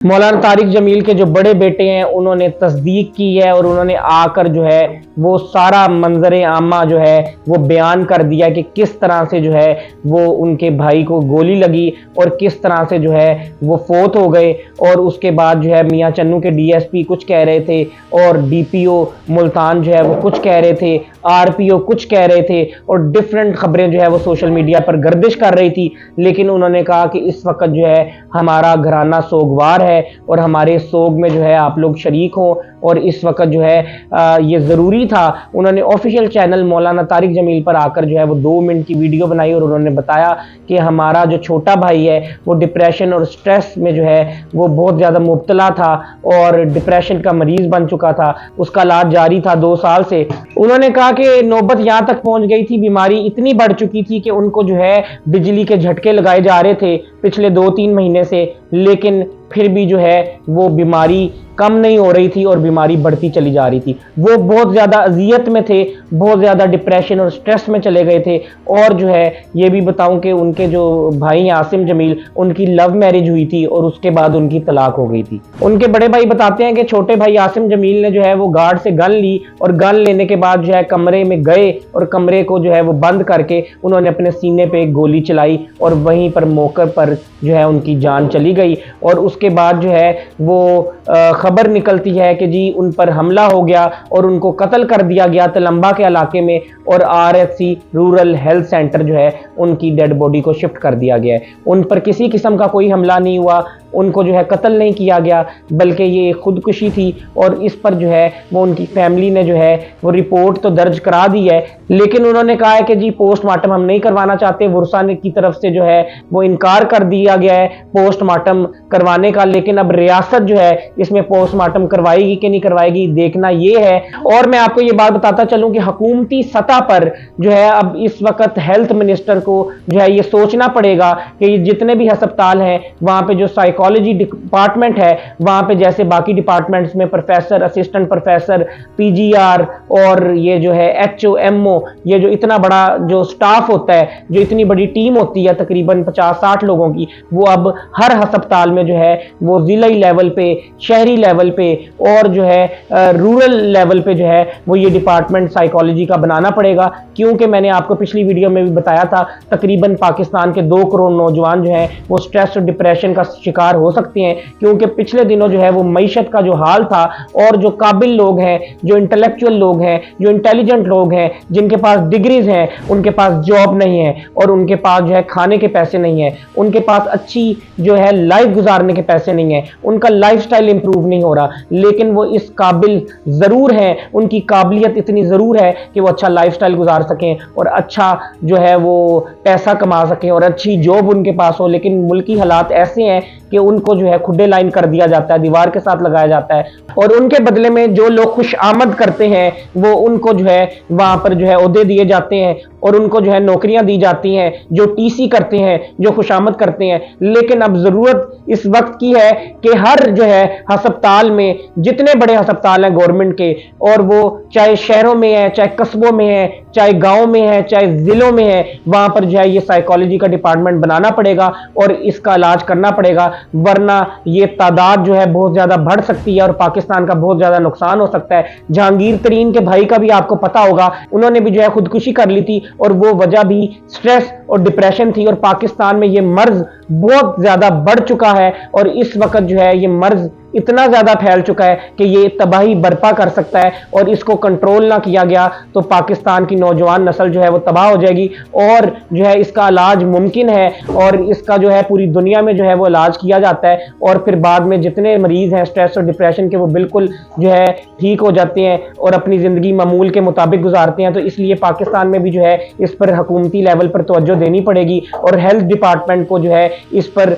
مولانا طارق جمیل کے جو بڑے بیٹے ہیں انہوں نے تصدیق کی ہے اور انہوں نے آ کر جو ہے وہ سارا منظر عامہ جو ہے وہ بیان کر دیا کہ کس طرح سے جو ہے وہ ان کے بھائی کو گولی لگی اور کس طرح سے جو ہے وہ فوت ہو گئے۔ اور اس کے بعد جو ہے میاں چنو کے ڈی ایس پی کچھ کہہ رہے تھے اور ڈی پی او ملتان جو ہے وہ کچھ کہہ رہے تھے، آر پی او کچھ کہہ رہے تھے اور ڈیفرنٹ خبریں جو ہے وہ سوشل میڈیا پر گردش کر رہی تھی، لیکن انہوں نے کہا کہ اس وقت جو ہے ہمارا گھرانہ سوگوار ہے اور ہمارے سوگ میں جو ہے آپ لوگ شریک ہوں اور اس وقت جو ہے یہ ضروری تھا۔ انہوں نے آفیشیل چینل مولانا طارق جمیل پر آ کر جو ہے وہ 2 منٹ کی ویڈیو بنائی اور انہوں نے بتایا کہ ہمارا جو چھوٹا بھائی ہے وہ ڈپریشن اور سٹریس میں جو ہے وہ بہت زیادہ مبتلا تھا اور ڈپریشن کا مریض بن چکا تھا، اس کا علاج جاری تھا 2 سال سے۔ انہوں نے کہا کہ نوبت یہاں تک پہنچ گئی تھی، بیماری اتنی بڑھ چکی تھی کہ ان کو جو ہے بجلی کے جھٹکے لگائے جا رہے تھے پچھلے 2-3 مہینے سے، لیکن پھر بھی جو ہے وہ بیماری کم نہیں ہو رہی تھی اور بیماری بڑھتی چلی جا رہی تھی۔ وہ بہت زیادہ اذیت میں تھے، بہت زیادہ ڈپریشن اور سٹریس میں چلے گئے تھے۔ اور جو ہے یہ بھی بتاؤں کہ ان کے جو بھائی ہیں عاصم جمیل، ان کی لو میرج ہوئی تھی اور اس کے بعد ان کی طلاق ہو گئی تھی۔ ان کے بڑے بھائی بتاتے ہیں کہ چھوٹے بھائی عاصم جمیل نے جو ہے وہ گارڈ سے گن لی اور گن لینے کے بعد جو ہے کمرے میں گئے اور کمرے کو جو ہے وہ بند کر کے انہوں نے اپنے سینے پہ ایک گولی چلائی اور وہیں پر موقع پر جو ہے ان کی جان چلی گئی۔ اور اس کے بعد جو ہے وہ خبر نکلتی ہے کہ جی ان پر حملہ ہو گیا اور ان کو قتل کر دیا گیا تلمبا کے علاقے میں، اور R F C rural health centre جو ہے ان کی ڈیڈ باڈی کو شفٹ کر دیا گیا ہے۔ ان پر کسی قسم کا کوئی حملہ نہیں ہوا، ان کو جو ہے قتل نہیں کیا گیا، بلکہ یہ خودکشی تھی۔ اور اس پر جو ہے وہ ان کی فیملی نے جو ہے وہ رپورٹ تو درج کرا دی ہے، لیکن انہوں نے کہا ہے کہ جی پوسٹ مارٹم ہم نہیں کروانا چاہتے۔ ورثہ کی طرف سے جو ہے وہ انکار کر دیا گیا ہے پوسٹ مارٹم کروانے کا، لیکن اب ریاست جو ہے اس میں پوسٹ مارٹم کروائے گی کہ نہیں کروائے گی دیکھنا یہ ہے۔ اور میں آپ کو یہ بات بتاتا چلوں کہ حکومتی سطح پر جو ہے اب اس وقت ہیلتھ منسٹر کو جو ہے یہ سوچنا پڑے گا کہ یہ جتنے بھی ہسپتال ہیں وہاں پہ جو سائیکالوجی ڈپارٹمنٹ ہے وہاں پہ جیسے باقی ڈپارٹمنٹس میں professor, assistant professor, P G R اور یہ جو ہے ایچ او ایم او، یہ جو اتنا بڑا جو سٹاف ہوتا ہے، جو اتنی بڑی ٹیم ہوتی ہے تقریباً 50-60 لوگوں کی، وہ اب ہر ہسپتال میں جو ہے وہ ضلعی لیول پہ، شہری لیول پہ اور جو ہے رورل لیول پہ جو ہے وہ یہ ڈپارٹمنٹ سائیکالوجی کا بنانا پڑے گا، کیونکہ میں نے آپ کو پچھلی ویڈیو میں بھی بتایا تھا تقریباً پاکستان کے 2 کروڑ نوجوان جو ہیں وہ سٹریس اور ڈپریشن کا شکار ہو سکتے ہیں، کیونکہ پچھلے دنوں جو ہے وہ معیشت کا جو حال تھا اور جو قابل لوگ ہیں، جو انٹلیکچوئل لوگ ہیں، جو انٹیلیجنٹ لوگ ہیں، جن کے پاس ڈگریز ہیں، ان کے پاس جاب نہیں ہے اور ان کے پاس جو ہے کھانے کے پیسے نہیں ہیں، ان کے پاس اچھی جو ہے لائف گزارنے کے پیسے نہیں ہیں، ان کا لائف سٹائل امپروو نہیں ہو رہا، لیکن وہ اس قابل ضرور ہیں، ان کی قابلیت اتنی ضرور ہے کہ وہ اچھا لائف سٹائل گزار سکیں اور اچھا جو ہے وہ پیسہ کما سکیں اور اچھی جاب ان کے پاس ہو، لیکن ملکی حالات ایسے ہیں کہ ان کو جو ہے کھڈے لائن کر دیا جاتا ہے، دیوار کے ساتھ لگایا جاتا ہے، اور ان کے بدلے میں جو لوگ خوش آمد کرتے ہیں وہ ان کو جو ہے وہاں پر جو ہے عہدے دیے جاتے ہیں اور ان کو جو ہے نوکریاں دی جاتی ہیں، جو ٹی سی کرتے ہیں، جو خوش آمد کرتے ہیں۔ لیکن اب ضرورت اس وقت کی ہے کہ ہر جو ہے ہسپتال میں، جتنے بڑے ہسپتال ہیں گورنمنٹ کے، اور وہ چاہے شہروں میں ہیں، چاہے قصبوں میں ہیں، چاہے گاؤں میں ہیں، چاہے ضلعوں میں ہیں، وہاں پر جو ہے یہ سائیکالوجی کا ڈپارٹمنٹ بنانا پڑے گا اور اس کا علاج کرنا پڑے گا، ورنہ یہ تعداد جو ہے بہت زیادہ بڑھ سکتی ہے اور پاکستان کا بہت زیادہ نقصان ہو سکتا ہے۔ جہانگیر ترین کے بھائی کا بھی آپ کو پتا ہوگا، انہوں نے بھی جو ہے خودکشی کر لی تھی اور وہ وجہ بھی سٹریس اور ڈپریشن تھی، اور پاکستان میں یہ مرض بہت زیادہ بڑھ چکا ہے اور اس وقت جو ہے یہ مرض اتنا زیادہ پھیل چکا ہے کہ یہ تباہی برپا کر سکتا ہے، اور اس کو کنٹرول نہ کیا گیا تو پاکستان کی نوجوان نسل جو ہے وہ تباہ ہو جائے گی، اور جو ہے اس کا علاج ممکن ہے اور اس کا جو ہے پوری دنیا میں جو ہے وہ علاج کیا جاتا ہے، اور پھر بعد میں جتنے مریض ہیں سٹریس اور ڈپریشن کے وہ بالکل جو ہے ٹھیک ہو جاتے ہیں اور اپنی زندگی معمول کے مطابق گزارتے ہیں۔ تو اس لیے پاکستان میں بھی جو ہے اس پر حکومتی لیول پر توجہ دینی پڑے گی اور ہیلتھ ڈپارٹمنٹ کو جو ہے اس پر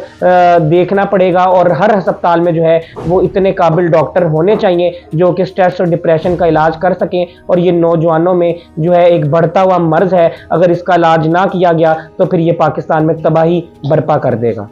دیکھنا پڑے گا، اور ہر ہسپتال میں جو ہے وہ اتنے قابل ڈاکٹر ہونے چاہیے جو کہ سٹریس اور ڈپریشن کا علاج کر سکیں، اور یہ نوجوانوں میں جو ہے ایک بڑھتا ہوا مرض ہے، اگر اس کا علاج نہ کیا گیا تو پھر یہ پاکستان میں تباہی برپا کر دے گا۔